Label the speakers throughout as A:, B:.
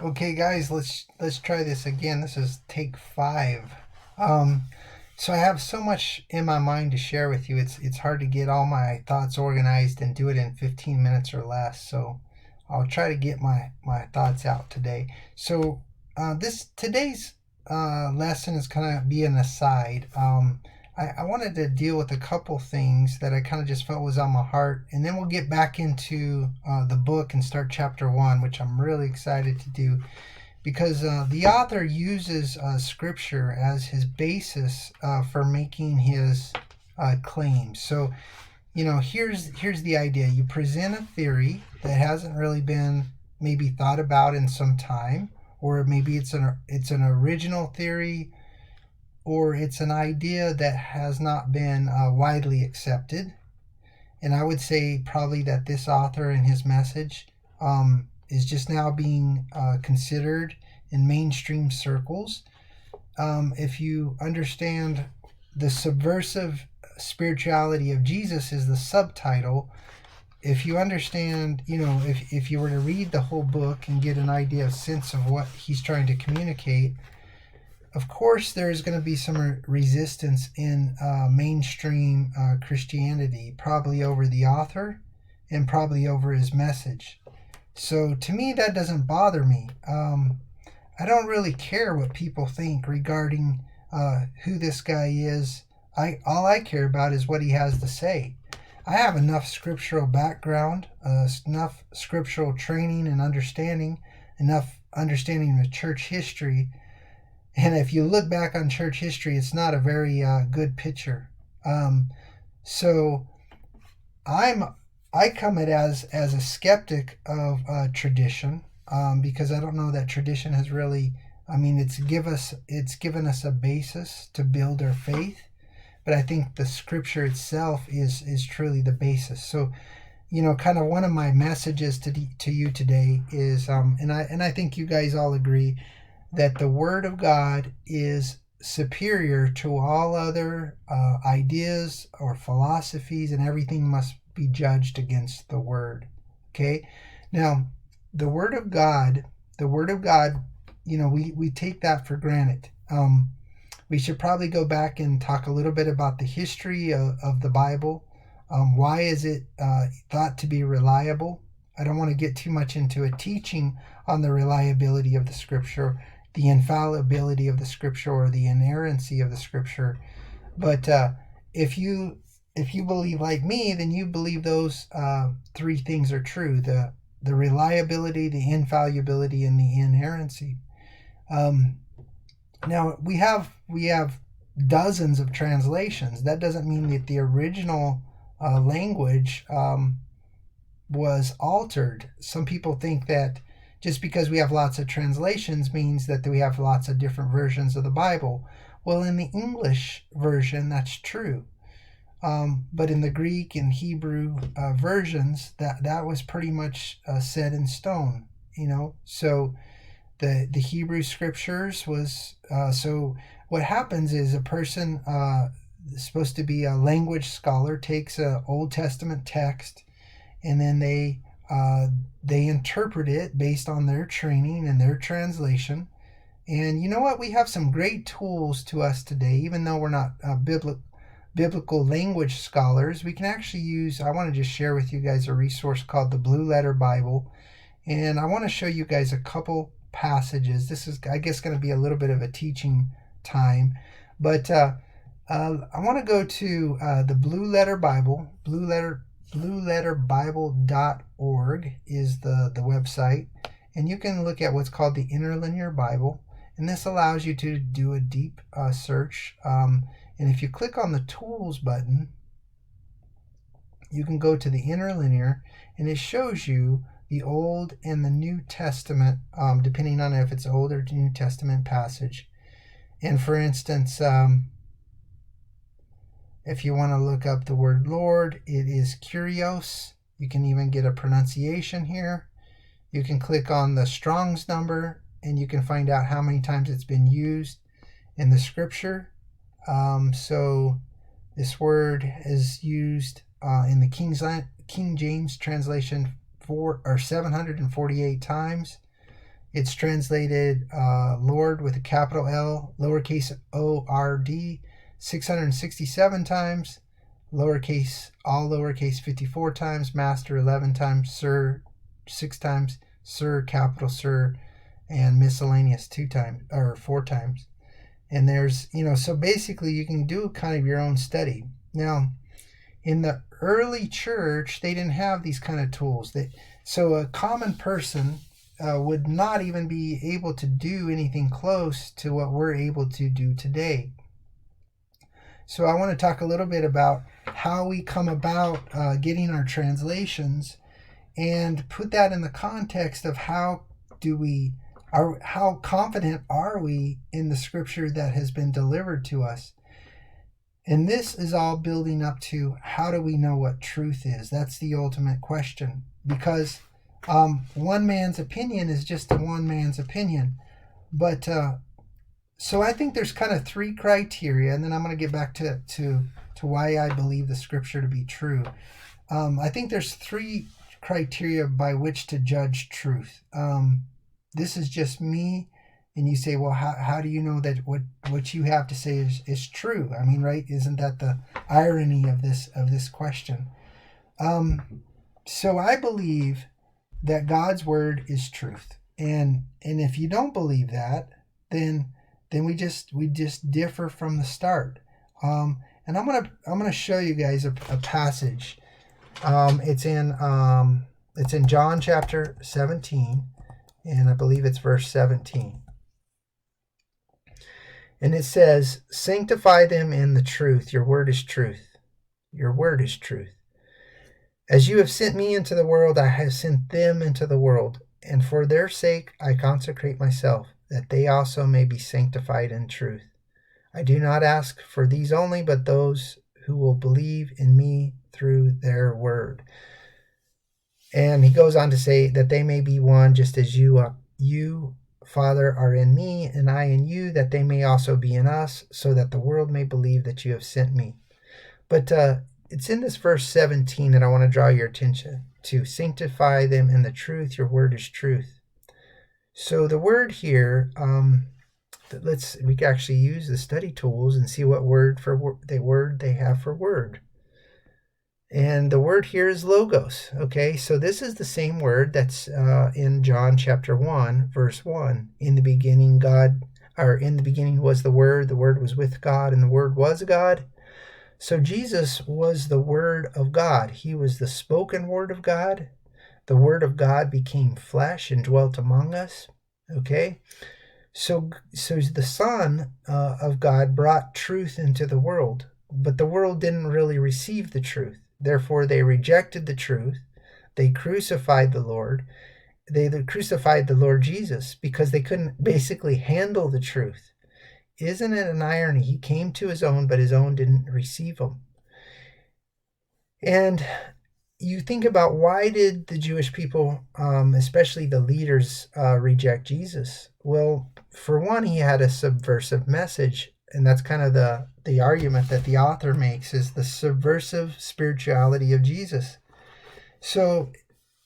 A: Okay, guys, let's try this again. This is take 5. Um, so I have so much in my mind to share with you. It's hard to get all my thoughts organized and do it in 15 minutes or less. So I'll try to get my thoughts out today. So this today's lesson is kind of be an aside. I wanted to deal with a couple things that I kind of just felt was on my heart, and then we'll get back into the book and start chapter 1, which I'm really excited to do because the author uses scripture as his basis for making his claims. So, here's the idea: you present a theory that hasn't really been maybe thought about in some time, or maybe it's an original theory, or it's an idea that has not been widely accepted. And I would say probably that this author and his message is just now being considered in mainstream circles. If you understand the subversive spirituality of Jesus is the subtitle. If you understand, if you were to read the whole book and get an idea of sense of what he's trying to communicate, of course, there's going to be some resistance in mainstream Christianity, probably over the author and probably over his message. So to me, that doesn't bother me. I don't really care what people think regarding who this guy is. All I care about is what he has to say. I have enough scriptural background, enough scriptural training and understanding, enough understanding of church history. And if you look back on church history, it's not a very good picture. So I come at as a skeptic of tradition because I don't know that tradition has really. I mean, it's given us a basis to build our faith, but I think the scripture itself is truly the basis. So, kind of one of my messages to you today is, and I think you guys all agree that the Word of God is superior to all other ideas or philosophies, and everything must be judged against the Word. Okay? Now, the Word of God, we take that for granted. We should probably go back and talk a little bit about the history of the Bible. Why is it thought to be reliable? I don't want to get too much into a teaching on the reliability of the Scripture, the infallibility of the Scripture, or the inerrancy of the Scripture. But if you believe like me, then you believe those three things are true: the reliability, the infallibility, and the inerrancy. Now we have dozens of translations. That doesn't mean that the original language was altered. Some people think that just because we have lots of translations means that we have lots of different versions of the Bible. Well, in the English version, that's true. But in the Greek and Hebrew versions, that was pretty much set in stone. So the Hebrew scriptures was so. What happens is a person supposed to be a language scholar takes an Old Testament text, and then they interpret it based on their training and their translation. And you know what? We have some great tools to us today, even though we're not biblical language scholars. We can actually use. I want to just share with you guys a resource called the Blue Letter Bible, and I want to show you guys a couple passages. This is, I guess, going to be a little bit of a teaching time, but I want to go to the Blue Letter Bible. blueletterbible.org is the website, and you can look at what's called the Interlinear Bible, and this allows you to do a deep search. And if you click on the Tools button, you can go to the Interlinear, and it shows you the Old and the New Testament, depending on if it's Old or New Testament passage. And for instance, if you want to look up the word Lord, it is Kyrios. You can even get a pronunciation here. You can click on the Strong's number, and you can find out how many times it's been used in the scripture. So this word is used in the King James translation 748 times. It's translated Lord with a capital L, lowercase O-R-D, 667 times, all lowercase 54 times, Master 11 times, Sir 6 times, Sir, capital Sir, and miscellaneous 2 times, or 4 times. And there's, so basically you can do kind of your own study. Now, in the early church, they didn't have these kind of tools. So a common person would not even be able to do anything close to what we're able to do today. So I want to talk a little bit about how we come about getting our translations and put that in the context of how confident are we in the scripture that has been delivered to us. And this is all building up to, how do we know what truth is? That's the ultimate question. Because one man's opinion is just one man's opinion. But so I think there's kind of 3 criteria, and then I'm going to get back to why I believe the scripture to be true. I think there's 3 criteria by which to judge truth. This is just me. And you say, well, how do you know that what you have to say is true? I mean, right? Isn't that the irony of this question? So I believe that God's word is truth, and if you don't believe that, then we just differ from the start. And I'm gonna show you guys a passage. It's in John chapter 17, and I believe it's verse 17. And it says, sanctify them in the truth. Your word is truth. Your word is truth. As you have sent me into the world, I have sent them into the world. And for their sake I consecrate myself, that they also may be sanctified in truth. I do not ask for these only, but those who will believe in me through their word. And he goes on to say that they may be one, just as you Father, are in me, and I in you, that they may also be in us, so that the world may believe that you have sent me. But it's in this verse 17 that I want to draw your attention to. Sanctify them in the truth. Your word is truth. So the word here, we can actually use the study tools and see what word they have for word. And the word here is logos. Okay, so this is the same word that's in John chapter 1, verse 1. In the beginning was the Word was with God, and the Word was God. So Jesus was the Word of God. He was the spoken Word of God. The Word of God became flesh and dwelt among us. Okay, so the Son of God brought truth into the world, but the world didn't really receive the truth. Therefore, they rejected the truth. They crucified the Lord. They crucified the Lord Jesus because they couldn't basically handle the truth. Isn't it an irony? He came to his own, but his own didn't receive him. And you think about, why did the Jewish people, especially the leaders, reject Jesus? Well, for one, he had a subversive message. And that's kind of the argument that the author makes, is the subversive spirituality of Jesus. So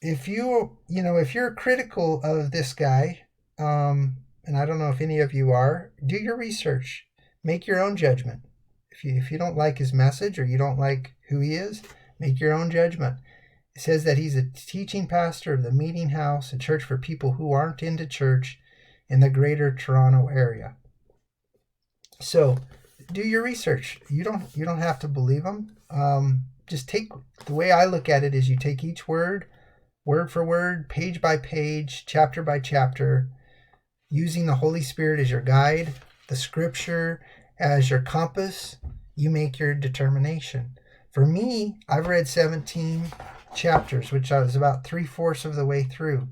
A: if you're critical of this guy, and I don't know if any of you are, do your research, make your own judgment. If you don't like his message, or you don't like who he is, make your own judgment. It says that he's a teaching pastor of the Meeting House, a church for people who aren't into church in the greater Toronto area. So do your research. You don't have to believe them. Just take, the way I look at it is, you take each word for word, page by page, chapter by chapter, using the Holy Spirit as your guide, the scripture as your compass. You make your determination. For me, I've read 17 chapters, which I was about 3/4 of the way through.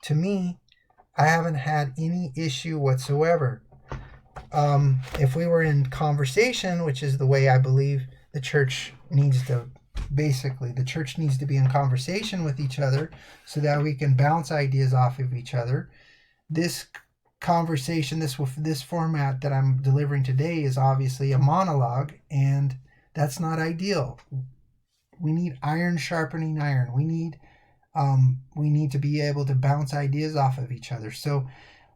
A: To me, I haven't had any issue whatsoever. If we were in conversation, which is the way I believe the church needs to be in conversation with each other, so that we can bounce ideas off of each other. This conversation, this format that I'm delivering today, is obviously a monologue, and that's not ideal. We need iron sharpening iron. We need We need to be able to bounce ideas off of each other. So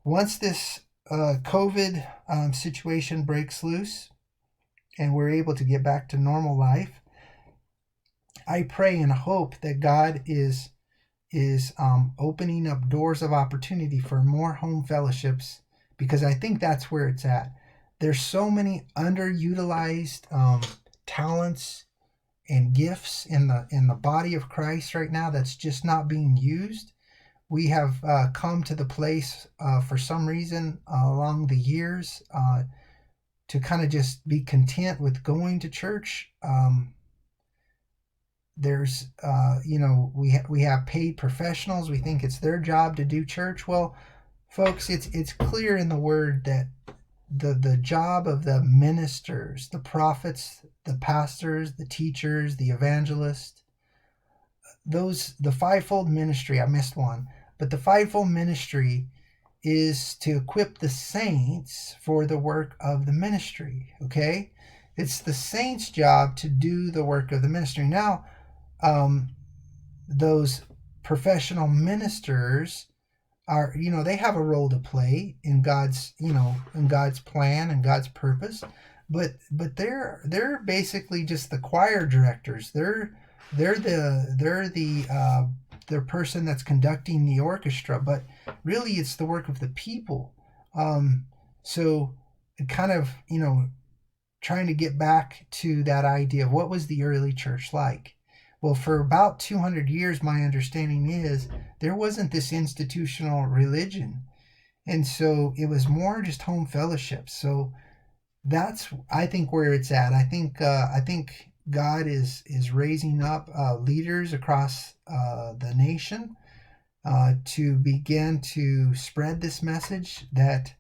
A: once this COVID situation breaks loose and we're able to get back to normal life, I pray and hope that God is opening up doors of opportunity for more home fellowships, because I think that's where it's at. There's so many underutilized talents and gifts in the body of Christ right now that's just not being used. We have come to the place for some reason along the years to kind of just be content with going to church. There's we have paid professionals. We think it's their job to do church. Well, folks, it's clear in the word that the job of the ministers, the prophets, the pastors, the teachers, the evangelists, the fivefold ministry, I missed one, but the fivefold ministry is to equip the saints for the work of the ministry. Okay, it's the saints' job to do the work of the ministry. Now, those professional ministers are, they have a role to play in God's, in God's plan and God's purpose, but they're basically just the choir directors. They're the person that's conducting the orchestra, but really it's the work of the people. So it kind of, trying to get back to that idea of what was the early church like. Well, for about 200 years, my understanding is there wasn't this institutional religion. And so it was more just home fellowship. So that's, I think, where it's at. I think God is raising up leaders across the nation to begin to spread this message that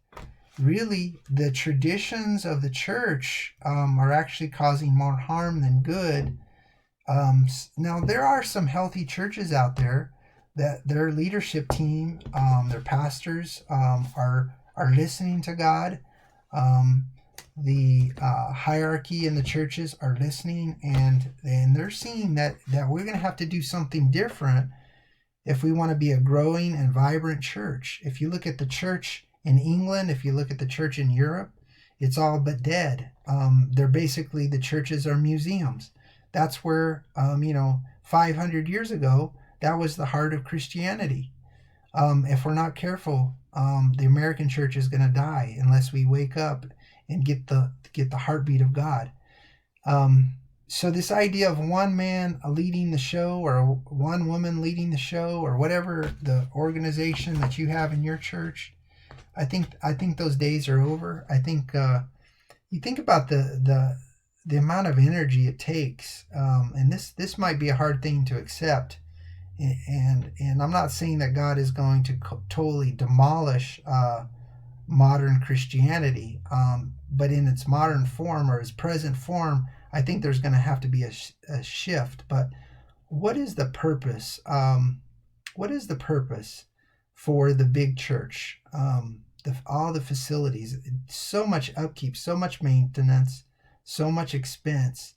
A: really the traditions of the church are actually causing more harm than good. Now, there are some healthy churches out there that their leadership team, their pastors, are listening to God. The hierarchy in the churches are listening, and they're seeing that we're going to have to do something different if we want to be a growing and vibrant church. If you look at the church in England, if you look at the church in Europe, it's all but dead. They're basically, the churches are museums. That's where, 500 years ago, that was the heart of Christianity. If we're not careful, the American church is going to die unless we wake up and get the heartbeat of God. So this idea of one man leading the show, or one woman leading the show, or whatever the organization that you have in your church, I think those days are over. I think you think about the amount of energy it takes, and this might be a hard thing to accept, and I'm not saying that God is going to totally demolish modern Christianity, but in its modern form, or its present form, I think there's going to have to be a shift. But what is the purpose? What is the purpose for the big church? All the facilities, so much upkeep, so much maintenance, so much expense.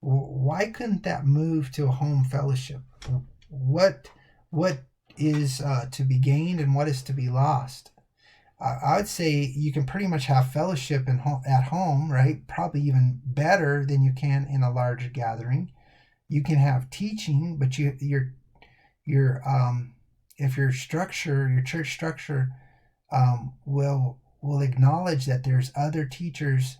A: Why couldn't that move to a home fellowship? What is to be gained and what is to be lost? I would say you can pretty much have fellowship at home, right? Probably even better than you can in a large gathering. You can have teaching, but if your church structure will acknowledge that there's other teachers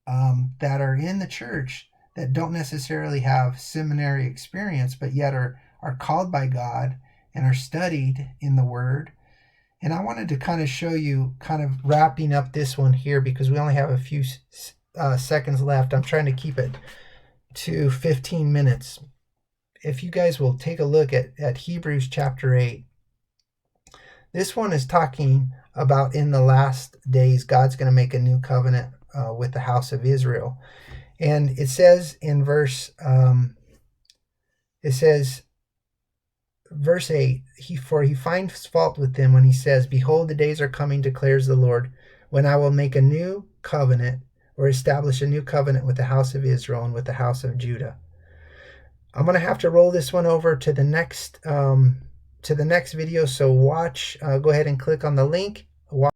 A: that are in the church that don't necessarily have seminary experience, but yet are called by God and are studied in the Word. And I wanted to kind of show you, kind of wrapping up this one here, because we only have a few seconds left. I'm trying to keep it to 15 minutes. If you guys will take a look at Hebrews chapter 8, this one is talking about in the last days, God's going to make a new covenant with the house of Israel. And it says in verse 8, for he finds fault with them when he says, behold, the days are coming, declares the Lord, when I will make a new covenant, or establish a new covenant with the house of Israel and with the house of Judah. I'm gonna have to roll this one over to the next video. So watch. Go ahead and click on the link. Watch